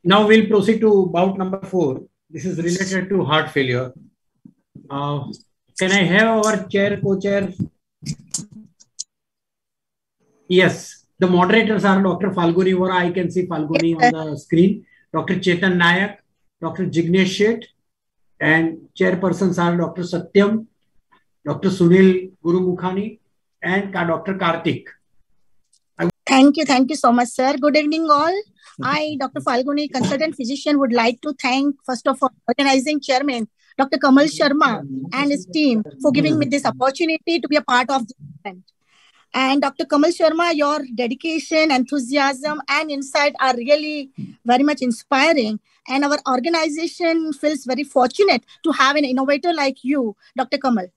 Now we'll proceed to bout number 4. This is related to heart failure. Can I have our chair, co-chair? Yes, the moderators are Dr. Falguni Vora. I can see Falguni on the screen. Dr. Chetan Nayak, Dr. Jignesh Shet, and chairpersons are Dr. Satyam, Dr. Sunil Gurumukhani, and Dr. Karthik. Thank you so much, sir. Good evening, all. I, Dr. Falguni, consultant physician, would like to thank, first of all, organizing chairman, Dr. Kamal Sharma, and his team for giving me this opportunity to be a part of this event. And Dr. Kamal Sharma, your dedication, enthusiasm, and insight are really very much inspiring. And our organization feels very fortunate to have an innovator like you, Dr. Kamal.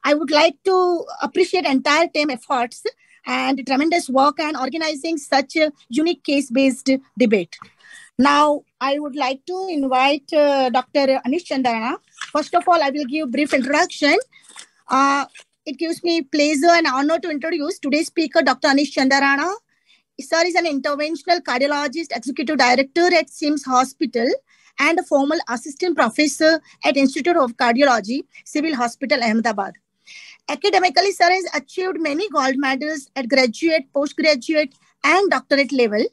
I would like to appreciate entire team efforts and tremendous work and organizing such a unique case-based debate. Now, I would like to invite Dr. Anish Chandarana. First of all, I will give a brief introduction. It gives me pleasure and honor to introduce today's speaker, Dr. Anish Chandarana. Sir is an interventional cardiologist, executive director at SIMS Hospital, and a former assistant professor at Institute of Cardiology, Civil Hospital, Ahmedabad. Academically, sir has achieved many gold medals at graduate, postgraduate, and doctorate level.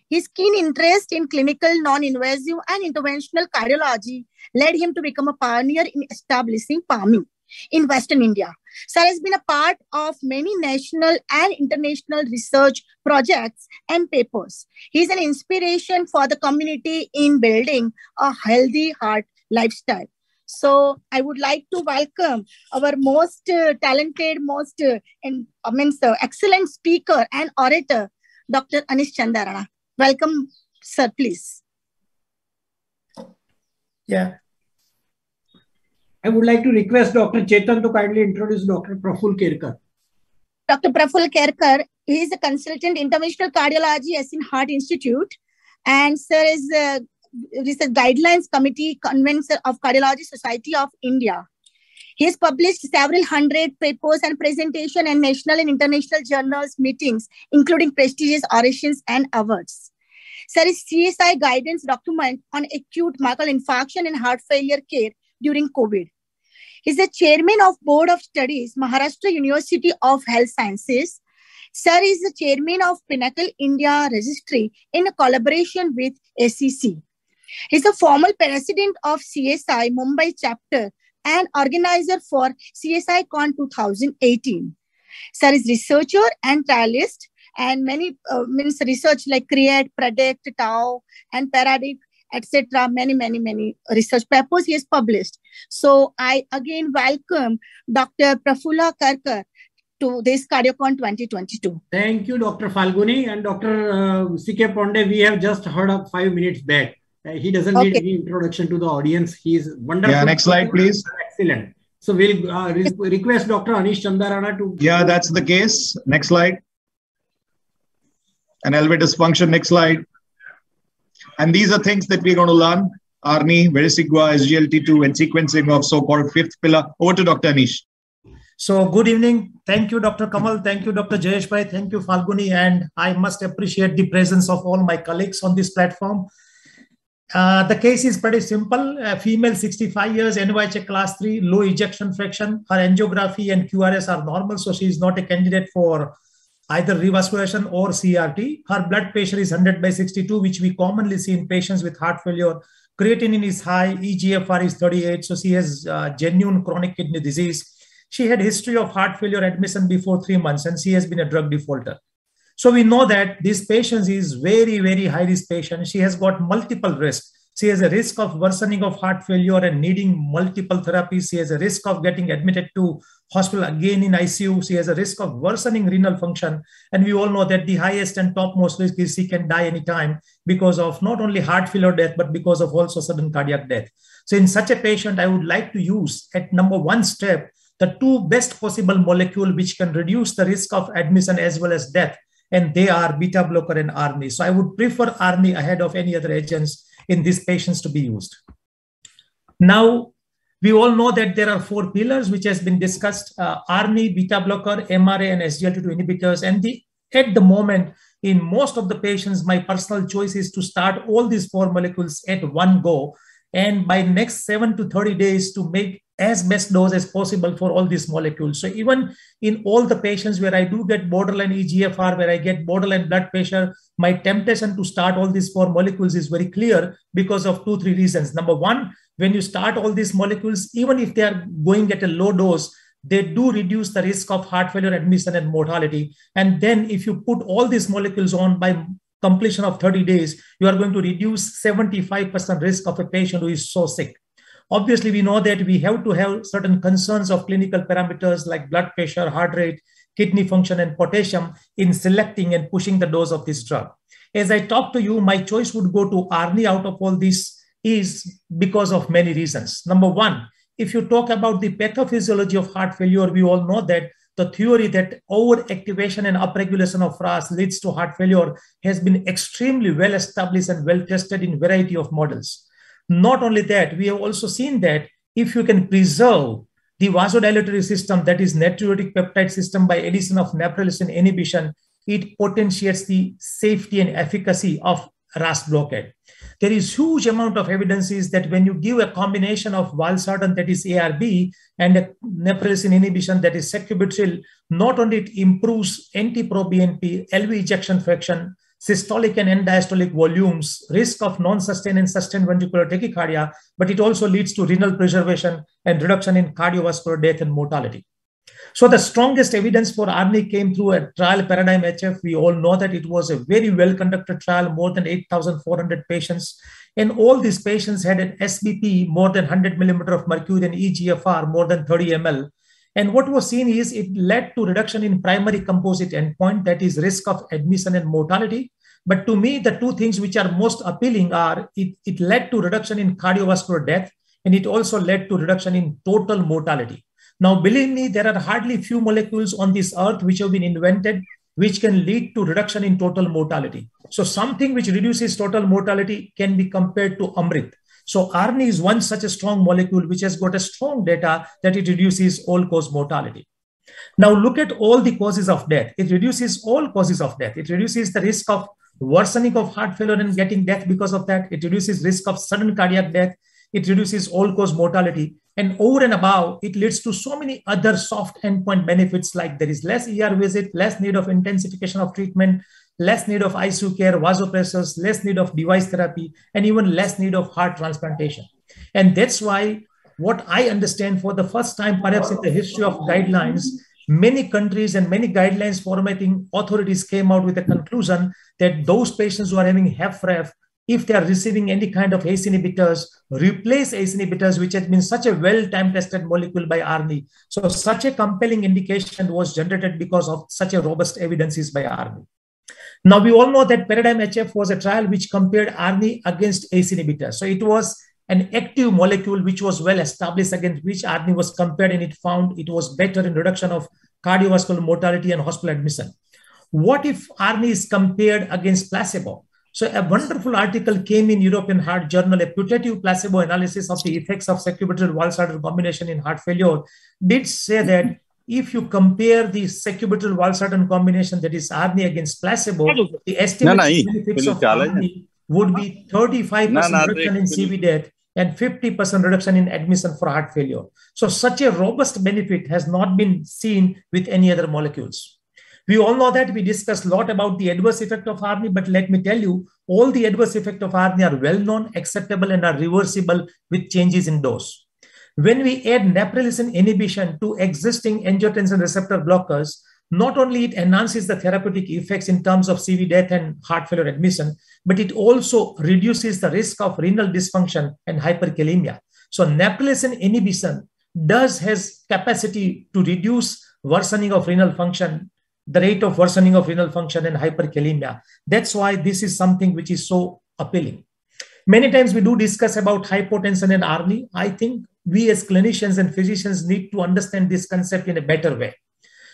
His keen interest in clinical, non-invasive, and interventional cardiology led him to become a pioneer in establishing PAMI in Western India. Sir has been a part of many national and international research projects and papers. He is an inspiration for the community in building a healthy heart lifestyle. So I would like to welcome our most talented, excellent speaker and orator, Dr. Anish Chandarana. Welcome, sir, please. Yeah. I would like to request Dr. Chetan to kindly introduce Dr. Praful Kerkar. Dr. Praful Kerkar, he is a consultant interventional cardiology at SIN Heart Institute, and sir is Research Guidelines Committee Convener of Cardiology Society of India. He has published several hundred papers and presentations in national and international journals, meetings, including prestigious orations and awards. Sir is CSI guidance document on acute myocardial infarction and heart failure care during COVID. He is the chairman of Board of Studies, Maharashtra University of Health Sciences. Sir is the chairman of Pinnacle India Registry in collaboration with SEC. He is a former president of CSI Mumbai chapter and organizer for CSI Con 2018. Sir is researcher and trialist, and many research like create, predict, tau, and paradigm, etc. Many research papers he has published. So I again welcome Dr. Prafula Kerkar to this CardioCon 2022. Thank you, Dr. Falguni, and Dr. C.K. Ponde. We have just heard up 5 minutes back. He doesn't need any introduction to the audience. He is wonderful. Yeah, next slide, please. Excellent. So we'll request Dr. Anish Chandarana to... Yeah, that's the case. Next slide. An LV dysfunction. Next slide. And these are things that we're going to learn. ARNI, Verisigua, SGLT2, and sequencing of so-called fifth pillar. Over to Dr. Anish. So good evening. Thank you, Dr. Kamal. Thank you, Dr. Jayesh Bhai. Thank you, Falguni. And I must appreciate the presence of all my colleagues on this platform. The case is pretty simple. A female, 65 years, NYHA Class 3, low ejection fraction. Her angiography and QRS are normal, so she is not a candidate for either revascularization or CRT. Her blood pressure is 100/62, which we commonly see in patients with heart failure. Creatinine is high, eGFR is 38, so she has genuine chronic kidney disease. She had history of heart failure admission before 3 months, and she has been a drug defaulter. So we know that this patient is very high risk patient. She has got multiple risks. She has a risk of worsening of heart failure and needing multiple therapies. She has a risk of getting admitted to hospital again in ICU. She has a risk of worsening renal function. And we all know that the highest and topmost risk is she can die anytime because of not only heart failure death, but because of also sudden cardiac death. So in such a patient, I would like to use at number 1 step, the 2 best possible molecule which can reduce the risk of admission as well as death. And they are beta blocker and ARNI. So I would prefer ARNI ahead of any other agents in these patients to be used. Now, we all know that there are 4 pillars which has been discussed, ARNI, beta blocker, MRA, and SGLT2 inhibitors. And at the moment, in most of the patients, my personal choice is to start all these 4 molecules at one go. And by next 7 to 30 days to make as best dose as possible for all these molecules. So even in all the patients where I do get borderline eGFR, where I get borderline blood pressure, my temptation to start all these 4 molecules is very clear because of 2-3 reasons. Number one, when you start all these molecules, even if they are going at a low dose, they do reduce the risk of heart failure admission and mortality. And then if you put all these molecules on by completion of 30 days, you are going to reduce 75% risk of a patient who is so sick. Obviously, we know that we have to have certain concerns of clinical parameters like blood pressure, heart rate, kidney function, and potassium in selecting and pushing the dose of this drug. As I talk to you, my choice would go to ARNI out of all this is because of many reasons. Number one, if you talk about the pathophysiology of heart failure, we all know that the theory that overactivation and upregulation of RAS leads to heart failure has been extremely well established and well tested in a variety of models. Not only that, we have also seen that if you can preserve the vasodilatory system, that is natriuretic peptide system, by addition of neprilysin inhibition, it potentiates the safety and efficacy of RAS blockade. There is huge amount of evidences that when you give a combination of valsartan, that is ARB, and a neprilysin inhibition, that is sacubitril, not only it improves NT-proBNP, LV ejection fraction, systolic and end-diastolic volumes, risk of non-sustained and sustained ventricular tachycardia, but it also leads to renal preservation and reduction in cardiovascular death and mortality. So the strongest evidence for ARNI came through a trial, Paradigm HF. We all know that it was a very well-conducted trial, more than 8,400 patients. And all these patients had an SBP more than 100 millimeter of mercury and eGFR more than 30 ml. And what was seen is it led to reduction in primary composite endpoint, that is risk of admission and mortality. But to me, the two things which are most appealing are it led to reduction in cardiovascular death, and it also led to reduction in total mortality. Now, believe me, there are hardly few molecules on this earth which have been invented which can lead to reduction in total mortality. So something which reduces total mortality can be compared to Amrit. So ARNI is one such a strong molecule which has got a strong data that it reduces all-cause mortality. Now look at all the causes of death. It reduces all causes of death. It reduces the risk of worsening of heart failure and getting death because of that. It reduces risk of sudden cardiac death. It reduces all-cause mortality. And over and above, it leads to so many other soft endpoint benefits, like there is less ER visit, less need of intensification of treatment, less need of ICU care, vasopressors, less need of device therapy, and even less need of heart transplantation. And that's why what I understand, for the first time, perhaps in the history of guidelines, many countries and many guidelines formatting authorities came out with a conclusion that those patients who are having HFrEF, if they are receiving any kind of ACE inhibitors, replace ACE inhibitors, which has been such a well-time-tested molecule by ARNI. So such a compelling indication was generated because of such a robust evidences by ARNI. Now, we all know that Paradigm HF was a trial which compared ARNI against ACE inhibitors. So it was an active molecule which was well established, against which ARNI was compared, and it found it was better in reduction of cardiovascular mortality and hospital admission. What if ARNI is compared against placebo? So a wonderful article came in European Heart Journal, a putative placebo analysis of the effects of sacubitril-valsartan combination in heart failure, did say that if you compare the sacubitril-valsartan combination, that is ARNI against placebo, the estimated benefits of ARNI would be 35% reduction in CV death and 50% reduction in admission for heart failure. So such a robust benefit has not been seen with any other molecules. We all know that. We discussed a lot about the adverse effect of ARNI, but let me tell you, all the adverse effects of ARNI are well known, acceptable, and are reversible with changes in dose. When we add neprilysin inhibition to existing angiotensin receptor blockers, not only it enhances the therapeutic effects in terms of CV death and heart failure admission, but it also reduces the risk of renal dysfunction and hyperkalemia. So neprilysin inhibition has capacity to reduce worsening of renal function, the rate of worsening of renal function and hyperkalemia. That's why this is something which is so appealing. Many times we do discuss about hypotension and ARNI. I think we as clinicians and physicians need to understand this concept in a better way.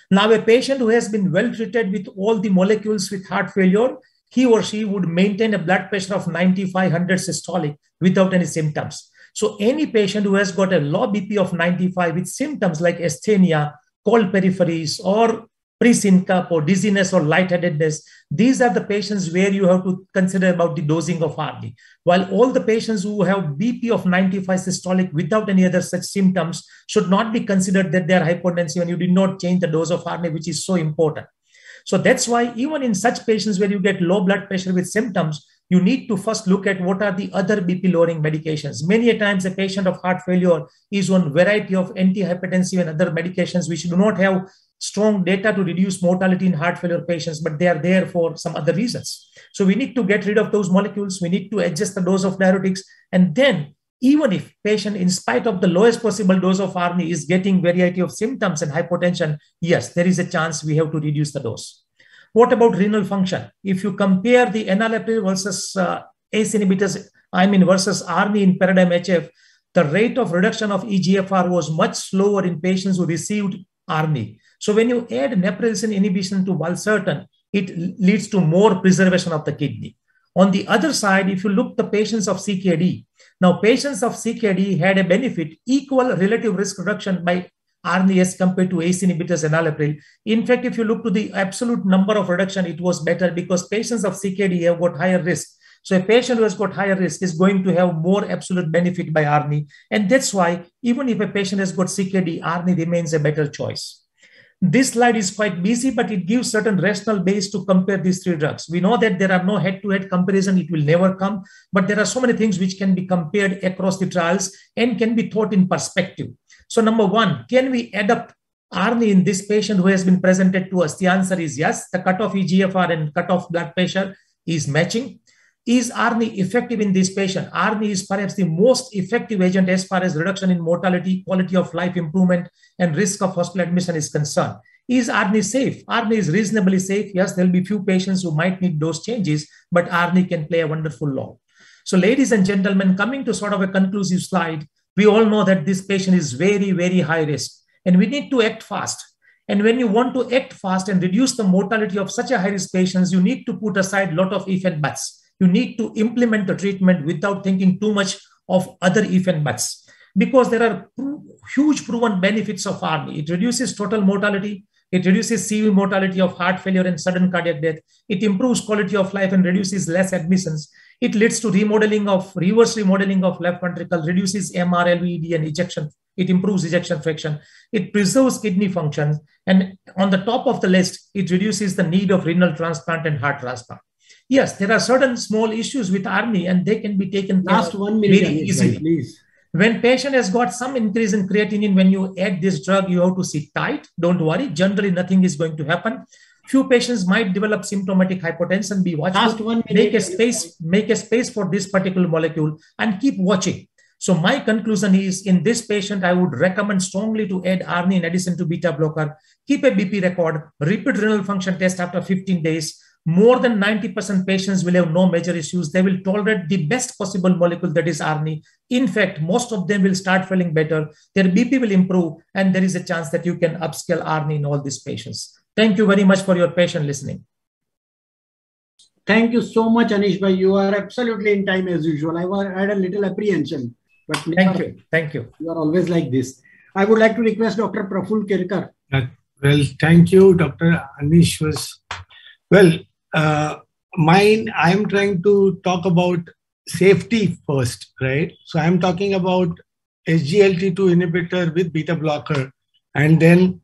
Now, a patient who has been well treated with all the molecules with heart failure, he or she would maintain a blood pressure of 95/100 systolic without any symptoms. So any patient who has got a low BP of 95 with symptoms like asthenia, cold peripheries, or pre-syncope or dizziness or lightheadedness. These are the patients where you have to consider about the dosing of RNI. While all the patients who have BP of 95 systolic without any other such symptoms should not be considered that they are hypotensive and you did not change the dose of RNI, which is so important. So that's why even in such patients where you get low blood pressure with symptoms, you need to first look at what are the other BP lowering medications. Many a times a patient of heart failure is on variety of antihypertensive and other medications which do not have strong data to reduce mortality in heart failure patients, but they are there for some other reasons. So we need to get rid of those molecules. We need to adjust the dose of diuretics. And then even if patient, in spite of the lowest possible dose of RNI, is getting variety of symptoms and hypotension, yes, there is a chance we have to reduce the dose. What about renal function? If you compare the enalapril versus ACE inhibitors, versus RNI in paradigm HF, the rate of reduction of eGFR was much slower in patients who received RNI. So when you add neprilysin inhibition to valsartan, it leads to more preservation of the kidney. On the other side, if you look the patients of CKD, now patients of CKD had a benefit, equal relative risk reduction by RNI as compared to ACE inhibitors and enalapril. In fact, if you look to the absolute number of reduction, it was better because patients of CKD have got higher risk. So a patient who has got higher risk is going to have more absolute benefit by RNI. And that's why even if a patient has got CKD, RNI remains a better choice. This slide is quite busy, but it gives certain rational base to compare these three drugs. We know that there are no head-to-head comparison. It will never come, but there are so many things which can be compared across the trials and can be thought in perspective. So number one, can we adapt RNI in this patient who has been presented to us? The answer is yes. The cutoff eGFR and cutoff blood pressure is matching. Is RNI effective in this patient? RNI is perhaps the most effective agent as far as reduction in mortality, quality of life improvement, and risk of hospital admission is concerned. Is RNI safe? RNI is reasonably safe. Yes, there will be few patients who might need dose changes, but RNI can play a wonderful role. So ladies and gentlemen, coming to sort of a conclusive slide, we all know that this patient is very, very high risk and we need to act fast. And when you want to act fast and reduce the mortality of such a high risk patients, you need to put aside a lot of if and buts. You need to implement the treatment without thinking too much of other if and buts, because there are huge proven benefits of RNI. It reduces total mortality. It reduces CV mortality of heart failure and sudden cardiac death. It improves quality of life and reduces less admissions. It leads to reverse remodeling of left ventricle, reduces MR, LVED and ejection. It improves ejection fraction. It preserves kidney function. And on the top of the list, it reduces the need of renal transplant and heart transplant. Yes, there are certain small issues with RNI and they can be taken care of very easily. Please. When patient has got some increase in creatinine, when you add this drug, you have to sit tight. Don't worry. Generally, nothing is going to happen. Few patients might develop symptomatic hypotension. Be watchful. Make a space for this particular molecule and keep watching. So my conclusion is, in this patient, I would recommend strongly to add RNI in addition to beta blocker. Keep a BP record. Repeat renal function test after 15 days. More than 90% patients will have no major issues. They will tolerate the best possible molecule, that is RNI. In fact, most of them will start feeling better. Their BP will improve, and there is a chance that you can upscale RNI in all these patients. Thank you very much for your patient listening. Thank you so much, Anish bhai. You are absolutely in time as usual. I had a little apprehension, but Thank you. You are always like this. I would like to request Dr. Praful Kirkar. Well, thank you, Dr. Anish. I'm trying to talk about safety first, right? So I'm talking about SGLT2 inhibitor with beta blocker, and then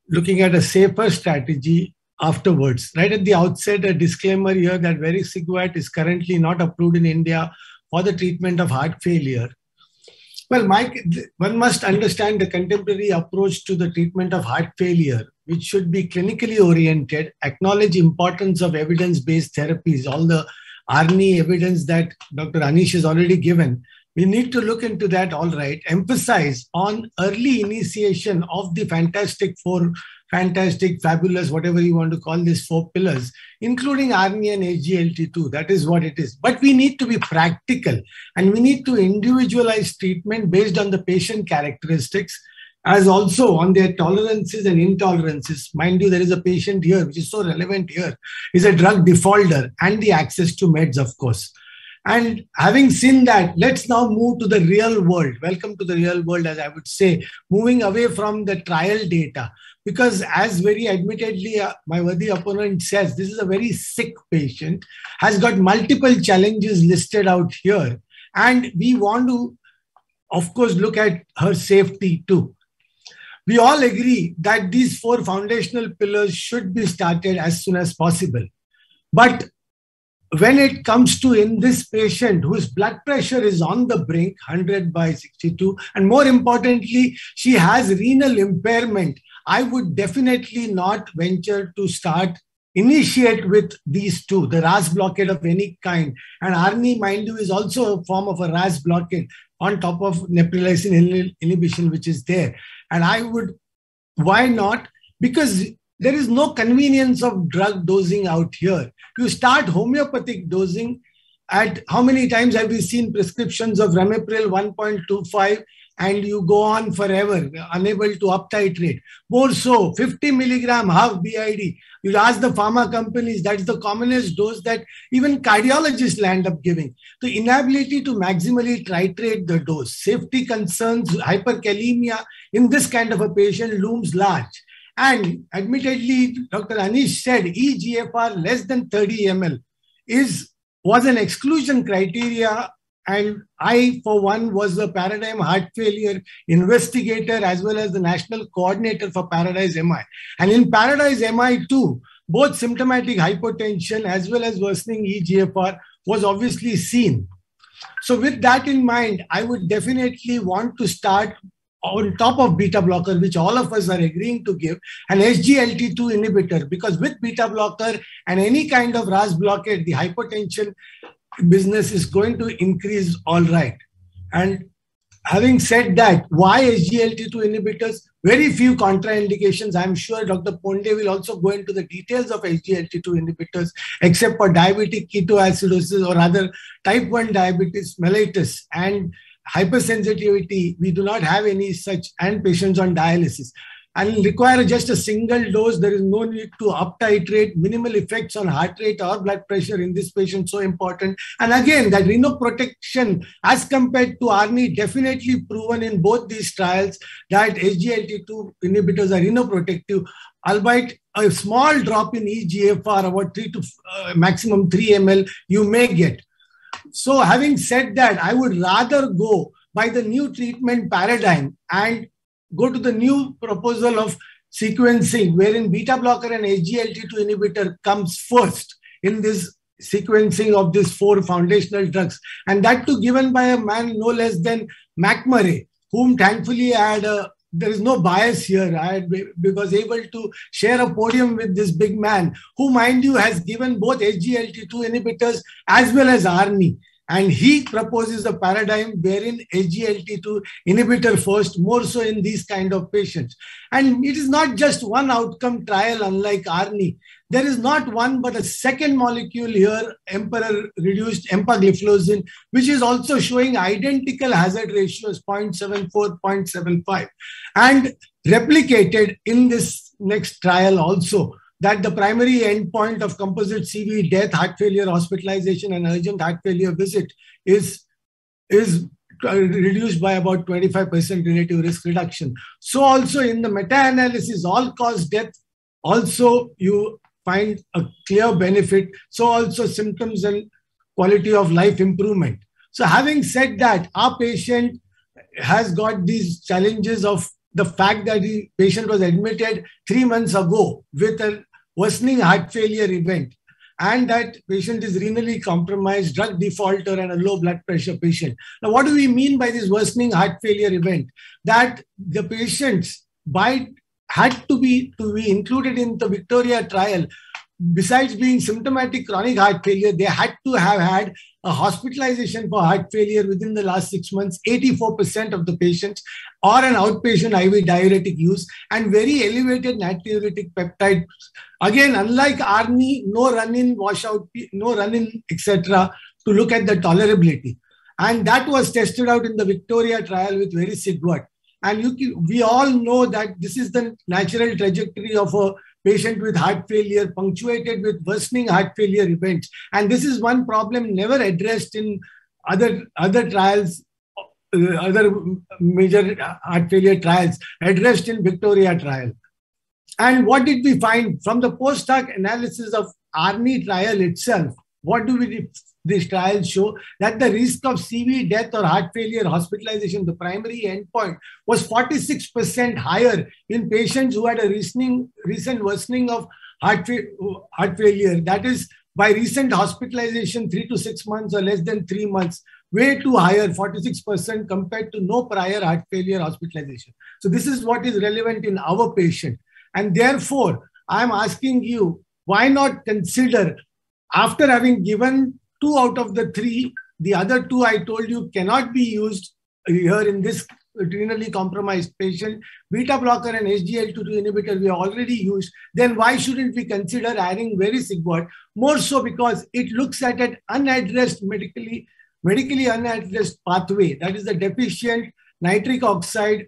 looking at a safer strategy afterwards. Right at the outset, a disclaimer here that vericiguat is currently not approved in India for the treatment of heart failure. Well, one must understand the contemporary approach to the treatment of heart failure, which should be clinically oriented, acknowledge importance of evidence-based therapies, all the RNI evidence that Dr. Anish has already given. We need to look into that, all right. Emphasize on early initiation of the fabulous, whatever you want to call this, 4 pillars, including RNI and SGLT2. That is what it is. But we need to be practical and we need to individualize treatment based on the patient characteristics, as also on their tolerances and intolerances. Mind you, there is a patient here, which is so relevant here, is a drug defaulter and the access to meds, of course. And having seen that, let's now move to the real world. Welcome to the real world, as I would say, moving away from the trial data. because as very admittedly, my worthy opponent says, this is a very sick patient, has got multiple challenges listed out here. And we want to, of course, look at her safety too. We all agree that these 4 foundational pillars should be started as soon as possible. But when it comes to in this patient whose blood pressure is on the brink, 100/62, and more importantly, she has renal impairment, I would definitely not venture to initiate with these 2, the RAS blockade of any kind. And ARNI, mind you, is also a form of a RAS blockade on top of neprilysin inhibition, which is there. And I would, why not? Because there is no convenience of drug dosing out here. You start homeopathic dosing at, how many times have we seen prescriptions of Ramipril 1.25 and you go on forever, unable to up titrate. More so, 50 milligram half BID. You ask the pharma companies, that's the commonest dose that even cardiologists land up giving. The inability to maximally titrate the dose. Safety concerns, hyperkalemia in this kind of a patient looms large. And admittedly, Dr. Anish said eGFR less than 30 ml was an exclusion criteria. And I, for one, was the Paradigm Heart Failure investigator as well as the national coordinator for Paradise MI. And in Paradise MI too, both symptomatic hypotension as well as worsening eGFR was obviously seen. So with that in mind, I would definitely want to start on top of beta blocker, which all of us are agreeing to give, an SGLT2 inhibitor, because with beta blocker and any kind of RAS blockade, the hypertension business is going to increase all right. And having said that, why SGLT2 inhibitors? Very few contraindications. I'm sure Dr. Ponde will also go into the details of SGLT2 inhibitors, except for diabetic ketoacidosis or other type 1 diabetes mellitus and hypersensitivity. We do not have any such, and patients on dialysis. And require just a single dose. There is no need to up titrate. Minimal effects on heart rate or blood pressure in this patient, so important. And again, that renoprotection as compared to ARNI, definitely proven in both these trials that SGLT2 inhibitors are renoprotective, albeit a small drop in eGFR, about 3 to maximum 3 ml, you may get. So having said that, I would rather go by the new treatment paradigm and go to the new proposal of sequencing, wherein beta blocker and SGLT2 inhibitor comes first in this sequencing of these 4 foundational drugs. And that too given by a man no less than McMurray, whom thankfully I had there is no bias here. I was able to share a podium with this big man, who, mind you, has given both SGLT2 inhibitors as well as ARNI. And he proposes a paradigm wherein SGLT2 inhibitor first, more so in these kind of patients. And it is not just one outcome trial, unlike ARNI. There is not one, but a second molecule here, emperor-reduced empagliflozin, which is also showing identical hazard ratios, 0.74, 0.75. And replicated in this next trial also, that the primary endpoint of composite CV, death, heart failure, hospitalization, and urgent heart failure visit is reduced by about 25% relative risk reduction. So also in the meta-analysis, all-cause death, also you find a clear benefit. So also symptoms and quality of life improvement. So having said that, our patient has got these challenges of the fact that the patient was admitted 3 months ago with a worsening heart failure event, and that patient is renally compromised, drug defaulter, and a low blood pressure patient. Now, what do we mean by this worsening heart failure event? That the patients had to be included in the Victoria trial. Besides being symptomatic chronic heart failure, they had to have had a hospitalization for heart failure within the last 6 months, 84% of the patients, or an outpatient IV diuretic use, and very elevated natriuretic peptide. Again, unlike ARNI, no run-in, washout, no run-in, etc., to look at the tolerability. And that was tested out in the Victoria trial with very Sigwart. And we all know that this is the natural trajectory of a patient with heart failure, punctuated with worsening heart failure events. And this is one problem never addressed in other trials, other major heart failure trials, addressed in Victoria trial. And what did we find from the post-hoc analysis of ARNI trial itself? What do these trials show? That the risk of CV death or heart failure hospitalization, the primary endpoint, was 46% higher in patients who had a recent worsening of heart failure. That is, by recent hospitalization, 3 to 6 months or less than 3 months, way too higher, 46% compared to no prior heart failure hospitalization. So this is what is relevant in our patient. And therefore, I'm asking you, why not consider, after having given 2 out of the 3, the other 2 I told you cannot be used here in this renally compromised patient, beta blocker and SGLT2 inhibitor we already used, then why shouldn't we consider adding vericiguat? More so because it looks at an unaddressed, medically unaddressed pathway, that is the deficient nitric oxide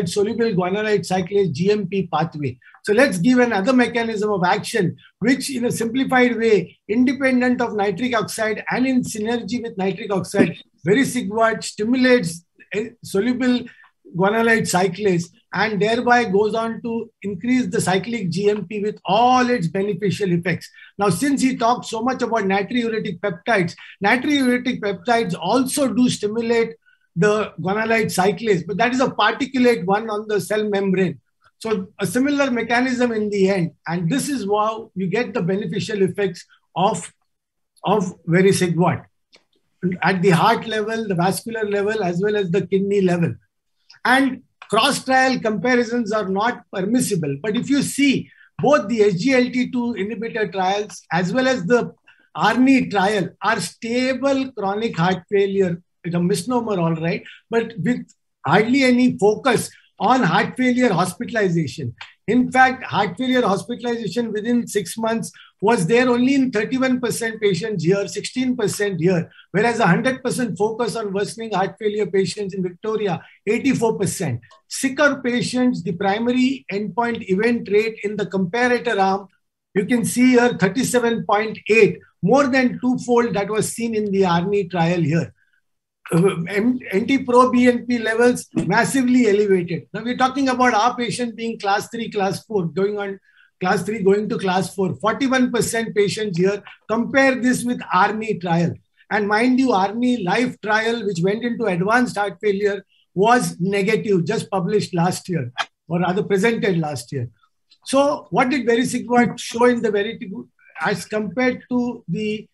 soluble guanylate cyclase GMP pathway. So let's give another mechanism of action, which in a simplified way, independent of nitric oxide and in synergy with nitric oxide, vericiguat stimulates soluble guanylate cyclase and thereby goes on to increase the cyclic GMP with all its beneficial effects. Now, since he talked so much about natriuretic peptides also do stimulate the guanylate cyclase, but that is a particulate one on the cell membrane. So a similar mechanism in the end, and this is how you get the beneficial effects of vericiguat at the heart level, the vascular level, as well as the kidney level. And cross-trial comparisons are not permissible. But if you see both the SGLT2 inhibitor trials as well as the ARNI trial are stable chronic heart failure. It's a misnomer, all right, but with hardly any focus on heart failure hospitalization. In fact, heart failure hospitalization within 6 months was there only in 31% patients here, 16% here, whereas 100% focus on worsening heart failure patients in Victoria, 84%. Sicker patients, the primary endpoint event rate in the comparator arm, you can see here 37.8, more than 2-fold that was seen in the ARNI trial here. NT-proBNP levels massively elevated. Now we're talking about our patient being class 3, class 4, going on class 3, going to class 4. 41% patients here. Compare this with ARNI trial. And mind you, ARNI life trial, which went into advanced heart failure, was negative, just published last year, or rather presented last year. So what did vericiguat show in the vericiguat as compared to the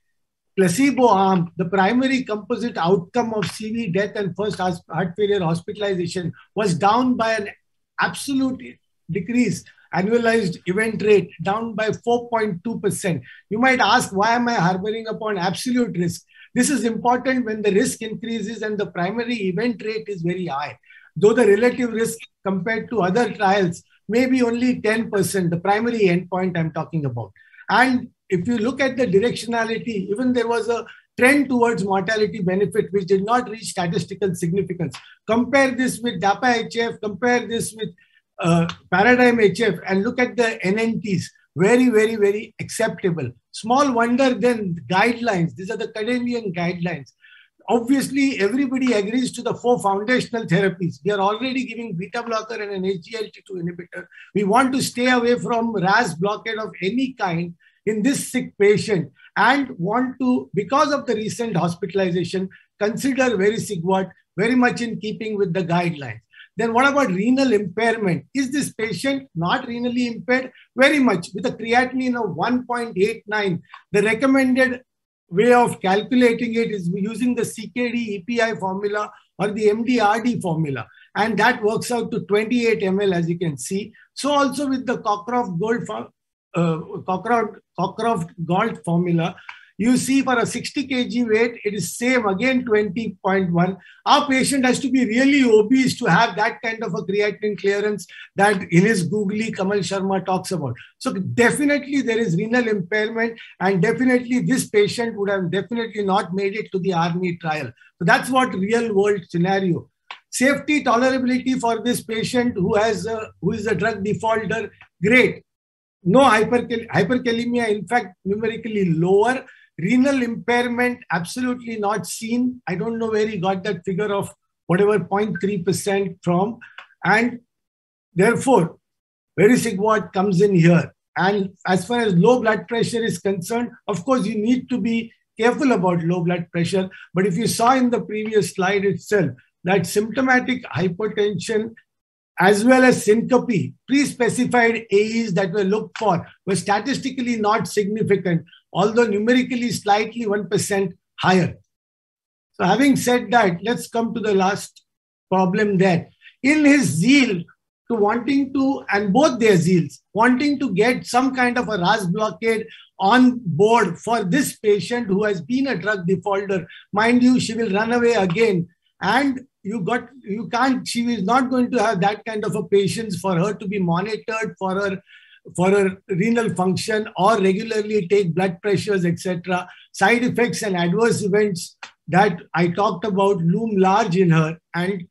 placebo arm? The primary composite outcome of CV death and first heart failure hospitalization was down by an absolute decrease, annualized event rate down by 4.2%. You might ask, why am I harboring upon absolute risk? This is important when the risk increases and the primary event rate is very high. Though the relative risk compared to other trials may be only 10%, the primary endpoint I'm talking about. And if you look at the directionality, even there was a trend towards mortality benefit, which did not reach statistical significance. Compare this with DAPA-HF, compare this with Paradigm-HF, and look at the NNTs. Very, very, very acceptable. Small wonder then guidelines. These are the Canadian guidelines. Obviously, everybody agrees to the 4 foundational therapies. We are already giving beta blocker and an SGLT2 inhibitor. We want to stay away from RAS blockade of any kind in this sick patient and want to, because of the recent hospitalization, consider vericiguat very much in keeping with the guidelines. Then what about renal impairment? Is this patient not renally impaired? Very much, with a creatinine of 1.89. The recommended way of calculating it is using the CKD EPI formula or the MDRD formula. And that works out to 28 ml, as you can see. So also with the Cockcroft-Gault formula, you see for a 60 kg weight, it is same again 20.1. Our patient has to be really obese to have that kind of a creatinine clearance that in his googly Kamal Sharma talks about. So definitely there is renal impairment, and definitely this patient would have definitely not made it to the ARNI trial. So that's what real world scenario. Safety tolerability for this patient who is a drug defaulter, great. No hyperkalemia, in fact, numerically lower. Renal impairment, absolutely not seen. I don't know where he got that figure of whatever 0.3% from. And therefore, vericiguat comes in here. And as far as low blood pressure is concerned, of course, you need to be careful about low blood pressure. But if you saw in the previous slide itself, that symptomatic hypertension as well as syncope, pre-specified AEs that were looked for were statistically not significant, although numerically slightly 1% higher. So having said that, let's come to the last problem there. In his zeal to wanting to, and both their zeals, wanting to get some kind of a RAS blockade on board for this patient who has been a drug defaulter. Mind you, she will run away again. And she is not going to have that kind of a patience for her to be monitored for her renal function or regularly take blood pressures, etc. Side effects and adverse events that I talked about loom large in her, and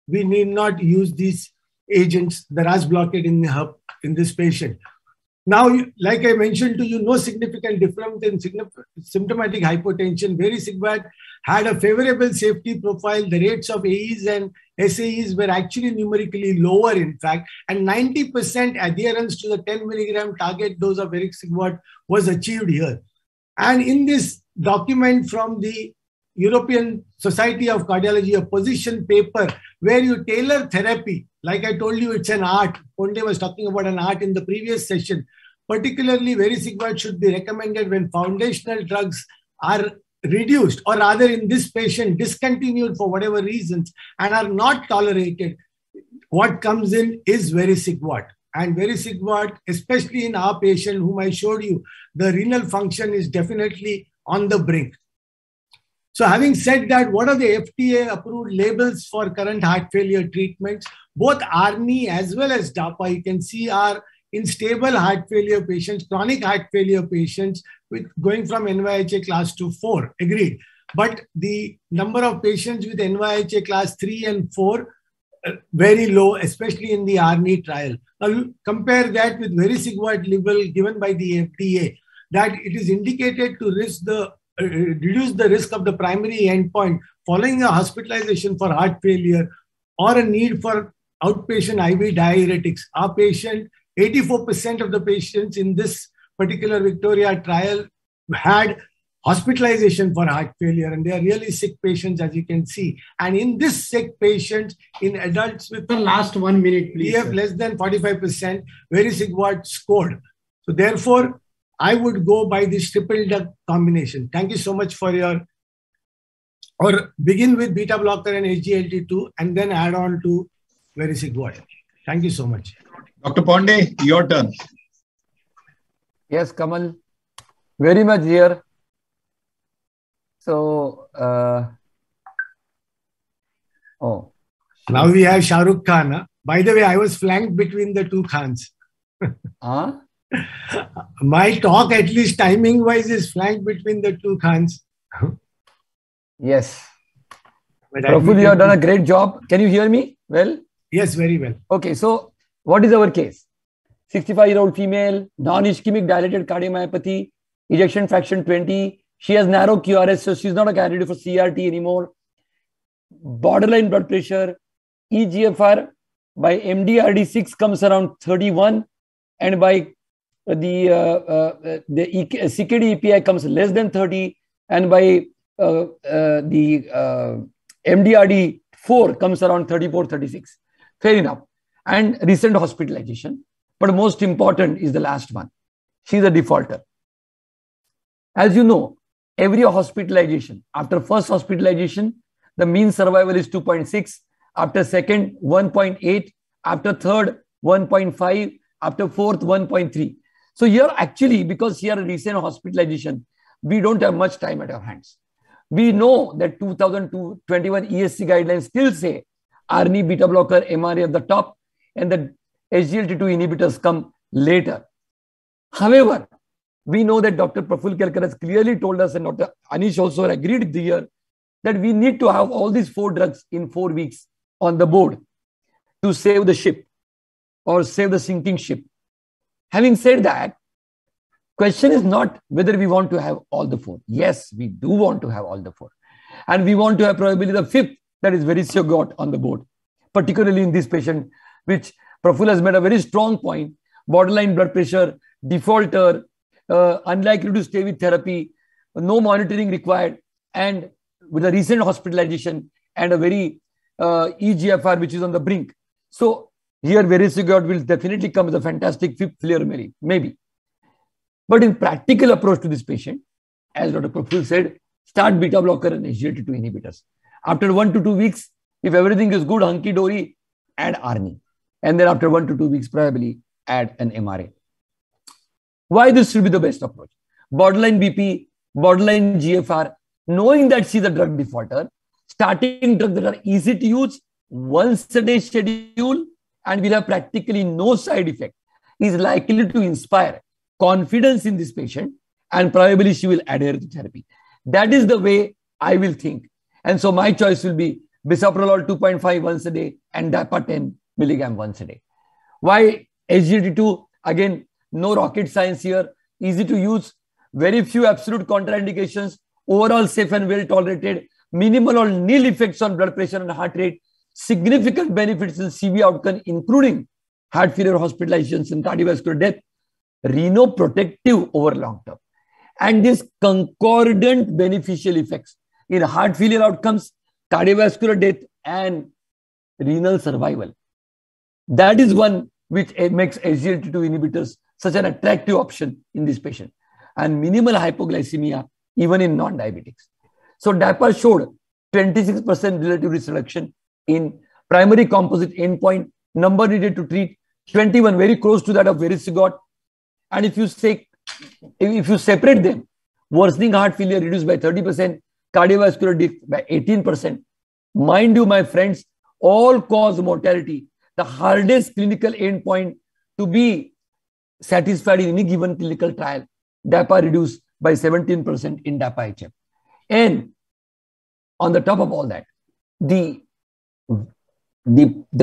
we need not use these agents, the RAS blockade in this patient. Now, like I mentioned to you, no significant difference in symptomatic hypertension. Vericiguat had a favorable safety profile. The rates of AEs and SAEs were actually numerically lower, in fact, and 90% adherence to the 10 milligram target dose of vericiguat was achieved here. And in this document from the European Society of Cardiology, a position paper where you tailor therapy, like I told you, it's an art. Ponde was talking about an art in the previous session. Particularly, vericiguat should be recommended when foundational drugs are reduced, or rather in this patient, discontinued for whatever reasons and are not tolerated. What comes in is vericiguat. And vericiguat, especially in our patient whom I showed you, the renal function is definitely on the brink. So having said that, what are the FDA-approved labels for current heart failure treatments? Both ARNI as well as DAPA, you can see, are in stable heart failure patients, chronic heart failure patients, with going from NYHA class to 4, agreed. But the number of patients with NYHA class 3 and 4, very low, especially in the ARNI trial. Now, compare that with vericiguat label given by the FDA, that it is indicated to reduce the risk of the primary endpoint following a hospitalization for heart failure or a need for outpatient IV diuretics. Our patient, 84% of the patients in this particular Victoria trial had hospitalization for heart failure, and they are really sick patients, as you can see. And in this sick patients, in adults with the last 1 minute, please, EF less than 45%, vericiguat scored. So therefore, I would go by this triple drug combination. Thank you so much for your, or begin with beta blocker and SGLT2 and then add on to vericiguat. Thank you so much. Dr. Ponde, your turn. Yes, Kamal, very much here. So, now we have Shah Rukh Khan. Huh? By the way, I was flanked between the two Khans. My talk, at least timing wise, is flanked between the two Khans. Yes. Praful, you have done a great job. Can you hear me well? Yes, very well. Okay, so what is our case? 65-year-old female, non-ischemic dilated cardiomyopathy, ejection fraction 20. She has narrow QRS, so she's not a candidate for CRT anymore. Borderline blood pressure, eGFR by MDRD 6 comes around 31, and by the CKD EPI comes less than 30, and by the MDRD 4 comes around 34, 36. Fair enough. And recent hospitalization. But most important is the last one. She's a defaulter. As you know, every hospitalization, after first hospitalization, the mean survival is 2.6. After second, 1.8. After third, 1.5. After fourth, 1.3. So here actually, because here recent hospitalization, we don't have much time at our hands. We know that 2021 ESC guidelines still say ARNI, beta blocker, MRA at the top, and the SGLT2 inhibitors come later. However, we know that Dr. Praful Kelkar has clearly told us, and Dr. Anish also agreed here, that we need to have all these 4 drugs in 4 weeks on the board to save the ship or save the sinking ship. Having said that, question is not whether we want to have all the 4. Yes, we do want to have all the 4. And we want to have probably the 5th, that is vericiguat on the board, particularly in this patient, which Praful has made a very strong point. Borderline blood pressure, defaulter, unlikely to stay with therapy, no monitoring required, and with a recent hospitalization and a very eGFR which is on the brink. So here vericiguat will definitely come as a fantastic fifth flare maybe. But in practical approach to this patient, as Dr. Praful said, start beta blocker and SGLT2 inhibitors. After 1 to 2 weeks, if everything is good, hunky-dory, add ARNI. And then after 1 to 2 weeks, probably add an MRA. Why this should be the best approach? Borderline BP, borderline GFR, knowing that she's a drug defaulter, starting drugs that are easy to use, once a day schedule, and will have practically no side effect, is likely to inspire confidence in this patient, and probably she will adhere to therapy. That is the way I will think. And so my choice will be bisoprolol 2.5 once a day and DAPA 10 milligram once a day. Why SGLT2? Again, no rocket science here, easy to use, very few absolute contraindications, overall safe and well tolerated, minimal or nil effects on blood pressure and heart rate, significant benefits in CV outcome, including heart failure, hospitalizations, and cardiovascular death, renoprotective over long term. And these concordant beneficial effects in heart failure outcomes, cardiovascular death, and renal survival. That is one which makes SGLT2 inhibitors such an attractive option in this patient. And minimal hypoglycemia even in non-diabetics. So DAPA showed 26% relative risk reduction in primary composite endpoint, number needed to treat, 21, very close to that of vericiguat. And if you separate them, worsening heart failure reduced by 30%, cardiovascular death by 18%. Mind you, my friends, all-cause mortality, the hardest clinical endpoint to be satisfied in any given clinical trial, DAPA reduced by 17% in DAPA-HF. And on the top of all that, the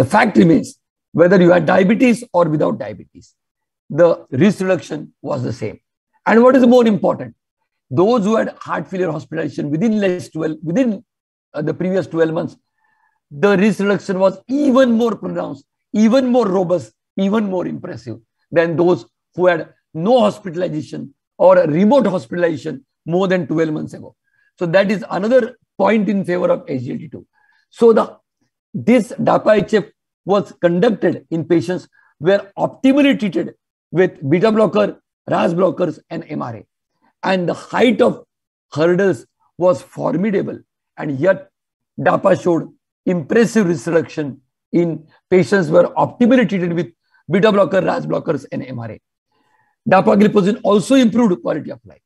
fact remains, whether you had diabetes or without diabetes, the risk reduction was the same. And what is more important, those who had heart failure hospitalization within the previous 12 months, the risk reduction was even more pronounced, even more robust, even more impressive than those who had no hospitalization or a remote hospitalization more than 12 months ago. So that is another point in favor of SGLT2. So this DAPA-HF was conducted in patients who were optimally treated with beta blocker, RAS blockers, and MRA. And the height of hurdles was formidable. And yet DAPA showed impressive risk reduction in patients who were optimally treated with beta blocker, RAS blockers, and MRA. Dapagliflozin also improved quality of life.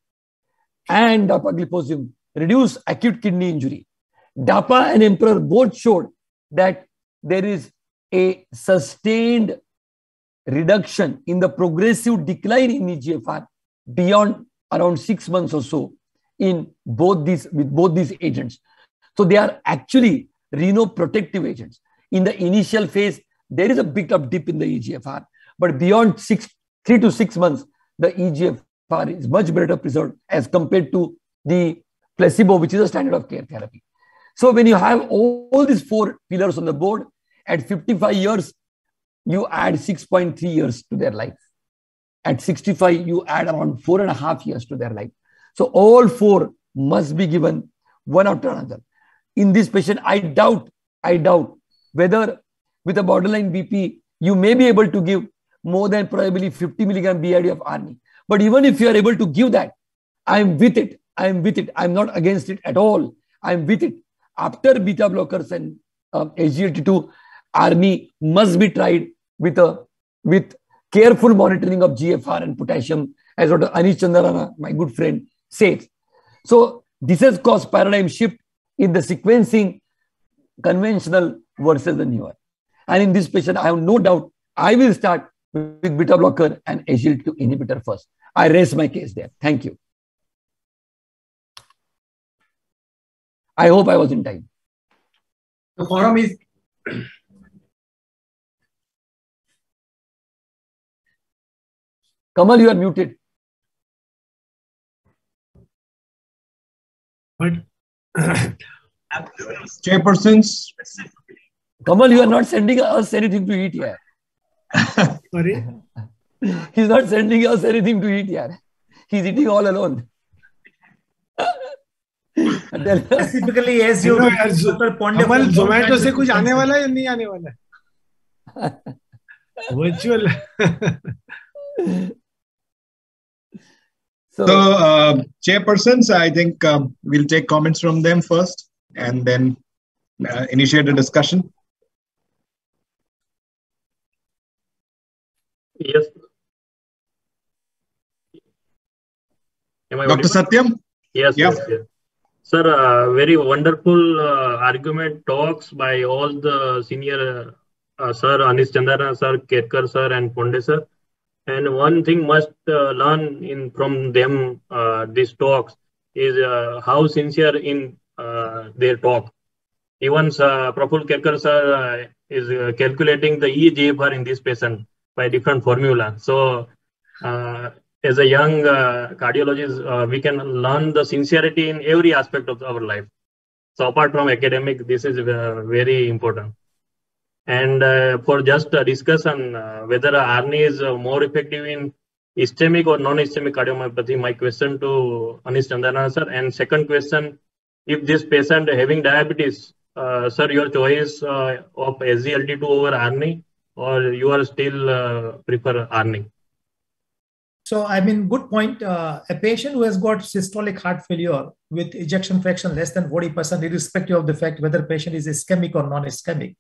And dapagliflozin reduced acute kidney injury. DAPA and Emperor both showed that there is a sustained reduction in the progressive decline in eGFR beyond around 6 months or so with both these agents. So they are actually renoprotective agents. In the initial phase, there is a bit of dip in the eGFR, but beyond 3 to 6 months, the eGFR is much better preserved as compared to the placebo, which is a standard of care therapy. So when you have all these 4 pillars on the board, at 55 years, you add 6.3 years to their life. At 65, you add around 4.5 years to their life. So all 4 must be given one after another. In this patient, I doubt whether with a borderline BP, you may be able to give more than probably 50 milligram BID of ARNI. But even if you are able to give that, I'm with it. I'm not against it at all. I'm with it. After beta blockers and SGLT2, ARNI must be tried with careful monitoring of GFR and potassium, as Dr. Anish Chandarana, my good friend, says. So this has caused paradigm shift in the sequencing conventional versus the newer. And in this patient, I have no doubt I will start with beta blocker and SGLT2 inhibitor first. I raise my case there. Thank you. I hope I was in time. The forum is... Kamal, you are muted. But Chairpersons. Kamal, you are not sending us anything to eat here. Sorry? He's not sending us anything to eat, yaar. He's eating all alone. Specifically, as you Kamal Zomato से कुछ आने वाला है या नहीं आने वाला है? Virtual. So, chairpersons, I think we'll take comments from them first and then initiate a discussion. Yes. Dr. Satyam? Yes, yeah. Yes. Sir, very wonderful argument talks by all the senior sir, Anish Chandana sir, Ketkar sir and Ponde sir. And one thing must learn from them, these talks, is how sincere in their talk. Even Praful Ketkar sir is calculating the eGFR in this patient by different formula. So, as a young cardiologist, we can learn the sincerity in every aspect of our life. So apart from academic, this is very important. And for just a discussion, whether ARNI is more effective in ischemic or non-ischemic cardiomyopathy, my question to Anish Chandana sir. And second question, if this patient having diabetes, sir, your choice of SGLT2 over ARNI, or you are still prefer ARNI? So, I mean, good point. A patient who has got systolic heart failure with ejection fraction less than 40%, irrespective of the fact whether patient is ischemic or non-ischemic.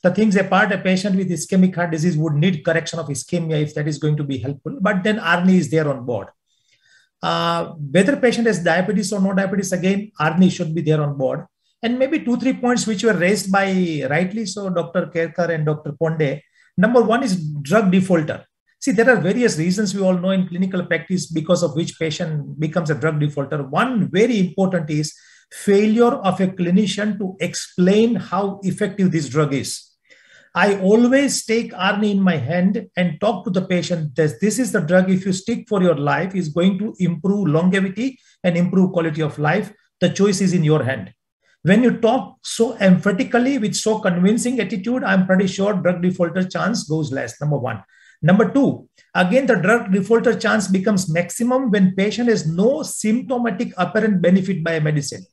The things apart, a patient with ischemic heart disease would need correction of ischemia if that is going to be helpful. But then ARNI is there on board. Whether patient has diabetes or no diabetes, again, ARNI should be there on board. And maybe 2-3 points which were raised by rightly so Dr. Kerkar and Dr. Ponde. Number one is drug defaulter. See, there are various reasons we all know in clinical practice because of which patient becomes a drug defaulter. One very important is failure of a clinician to explain how effective this drug is. I always take ARNI in my hand and talk to the patient that this is the drug, if you stick for your life, is going to improve longevity and improve quality of life. The choice is in your hand. When you talk so emphatically with so convincing attitude, I'm pretty sure drug defaulter chance goes less, number one. Number two, again, the drug defaulter chance becomes maximum when patient has no symptomatic apparent benefit by a medicine.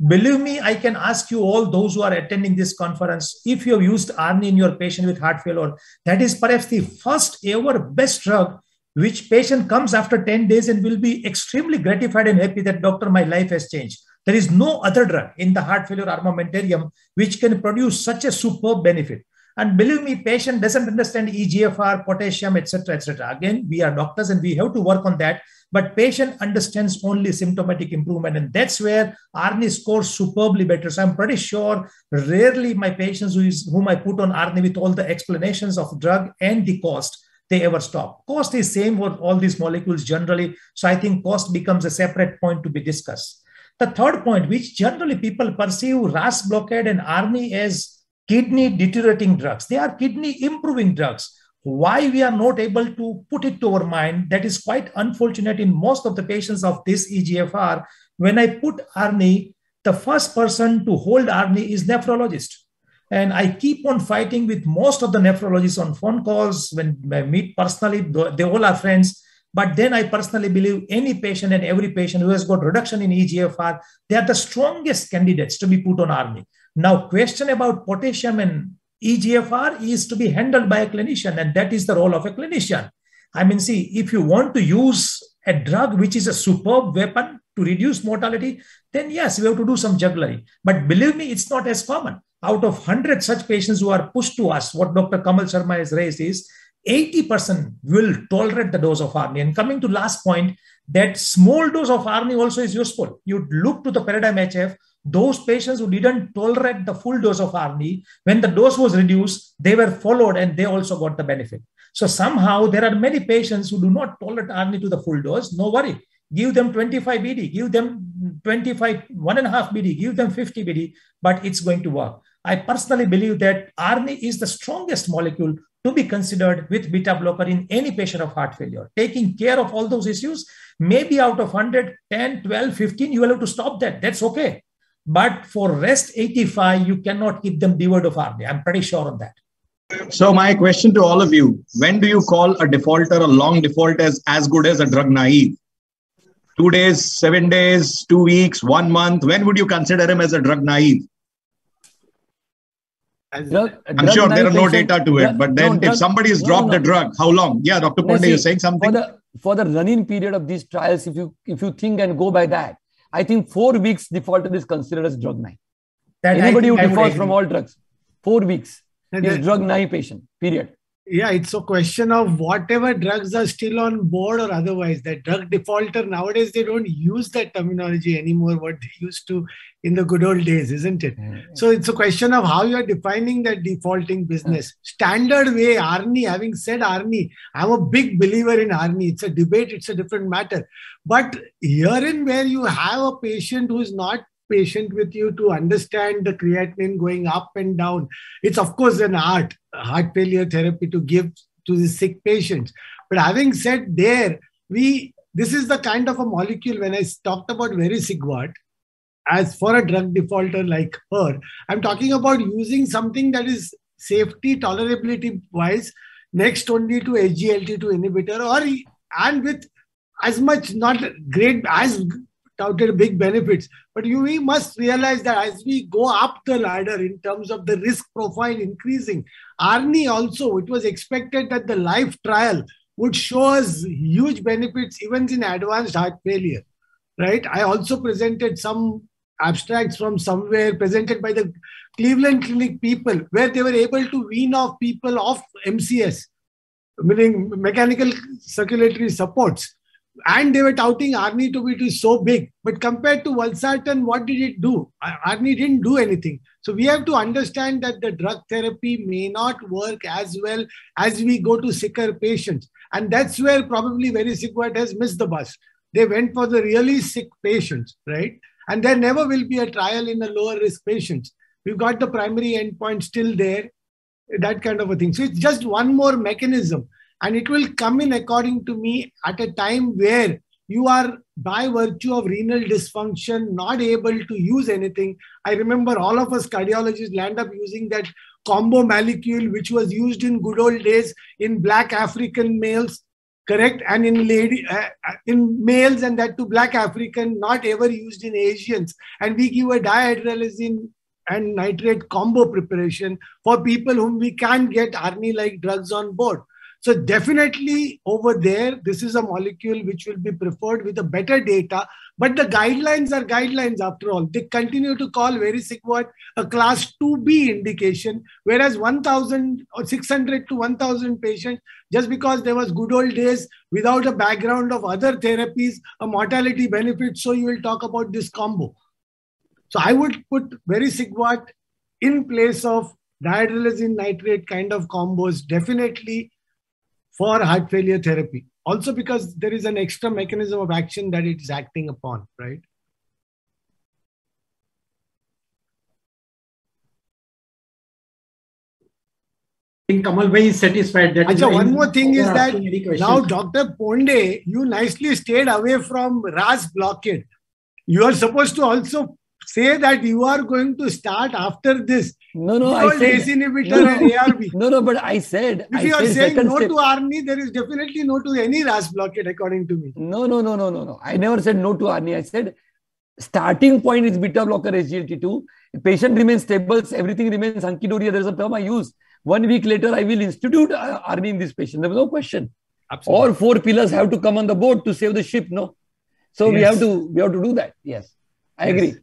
Believe me, I can ask you all those who are attending this conference, if you have used ARNI in your patient with heart failure, that is perhaps the first ever best drug which patient comes after 10 days and will be extremely gratified and happy that doctor, my life has changed. There is no other drug in the heart failure armamentarium which can produce such a superb benefit. And believe me, patient doesn't understand eGFR, potassium, etc., etc. Again, we are doctors and we have to work on that. But patient understands only symptomatic improvement. And that's where ARNI scores superbly better. So I'm pretty sure rarely my patients whom I put on ARNI with all the explanations of drug and the cost, they ever stop. Cost is same for all these molecules generally. So I think cost becomes a separate point to be discussed. The third point, which generally people perceive RAS blockade and ARNI as kidney deteriorating drugs. They are kidney improving drugs. Why we are not able to put it to our mind, that is quite unfortunate in most of the patients of this eGFR. When I put ARNI, the first person to hold ARNI is nephrologist. And I keep on fighting with most of the nephrologists on phone calls. When I meet personally, they all are friends. But then I personally believe any patient and every patient who has got reduction in eGFR, they are the strongest candidates to be put on ARNI. Now, question about potassium and eGFR is to be handled by a clinician, and that is the role of a clinician. I mean, see, if you want to use a drug which is a superb weapon to reduce mortality, then yes, we have to do some jugglery. But believe me, it's not as common. Out of 100 such patients who are pushed to us, what Dr. Kamal Sharma has raised is 80% will tolerate the dose of ARNI. And coming to last point, that small dose of ARNI also is useful. You look to the paradigm HF, those patients who didn't tolerate the full dose of ARNI, when the dose was reduced, they were followed and they also got the benefit. So somehow there are many patients who do not tolerate ARNI to the full dose. No worry. Give them 25 BD, give them 25, 1.5 BD, give them 50 BD, but it's going to work. I personally believe that ARNI is the strongest molecule to be considered with beta blocker in any patient of heart failure. Taking care of all those issues, maybe out of 100, 10, 12, 15, you will have to stop that. That's okay. But for rest 85, you cannot keep them devoid of ARNI. I'm pretty sure on that. So my question to all of you, when do you call a defaulter, a long default, as good as a drug naive? 2 days, 7 days, 2 weeks, 1 month? When would you consider him as a drug naive? I'm sure there are no data to it, but then if somebody has dropped the drug, how long? Yeah, Dr. Ponde, you're saying something? For the running period of these trials, if you think and go by that, I think 4 weeks defaulter is considered as drug naive. Anybody who defaults from all drugs, 4 weeks is drug naive patient, period. Yeah, it's a question of whatever drugs are still on board or otherwise. That drug defaulter, nowadays, they don't use that terminology anymore, what they used to in the good old days, isn't it? So it's a question of how you're defining that defaulting business. Standard way, ARNI, having said ARNI, I'm a big believer in ARNI. It's a debate, it's a different matter. But herein where you have a patient who is not patient with you to understand the creatinine going up and down. It's of course an art, heart failure therapy to give to the sick patients. But having said there, this is the kind of a molecule when I talked about vericiguat, as for a drug defaulter like her, I'm talking about using something that is safety, tolerability wise, next only to SGLT2 inhibitor and with as much, not great as touted big benefits, but we must realize that as we go up the ladder in terms of the risk profile increasing, ARNI also, it was expected that the LIFE trial would show us huge benefits even in advanced heart failure, right? I also presented some abstracts from somewhere presented by the Cleveland Clinic people where they were able to wean off people off MCS, meaning mechanical circulatory supports. And they were touting ARNI to be so big. But compared to valsartan, what did it do? ARNI didn't do anything. So we have to understand that the drug therapy may not work as well as we go to sicker patients. And that's where probably vericiguat has missed the bus. They went for the really sick patients, right? And there never will be a trial in the lower risk patients. We've got the primary endpoint still there, that kind of a thing. So it's just one more mechanism. And it will come in, according to me, at a time where you are, by virtue of renal dysfunction, not able to use anything. I remember all of us cardiologists land up using that combo molecule, which was used in good old days in black African males, correct? And in males, and that to black African, not ever used in Asians. And we give a dihydralazine and nitrate combo preparation for people whom we can't get ARNI-like drugs on board. So definitely over there, this is a molecule which will be preferred with a better data. But the guidelines are guidelines after all. They continue to call vericiguat a class 2B indication, whereas 1,000 or 600 to 1,000 patients, just because there was good old days without a background of other therapies, a mortality benefit. So you will talk about this combo. So I would put vericiguat in place of dihydralazine nitrate kind of combos, definitely for heart failure therapy. Also because there is an extra mechanism of action that it is acting upon, right? I think Kamal bhai is satisfied. That one more thing is that now Dr. Ponde, you nicely stayed away from RAS blockade. You are supposed to also say that you are going to start after this. No, I said ACE inhibitor and ARB. No, but I said. If you are saying no to ARNI, there is definitely no to any RAS blockade, according to me. No. I never said no to ARNI. I said starting point is beta blocker SGLT2. The patient remains stable, everything remains hunky-dory. There is a term I use. 1 week later, I will institute ARNI in this patient. There was no question. Absolutely. All 4 pillars have to come on the board to save the ship. No, so yes. we have to do that. Yes, I agree.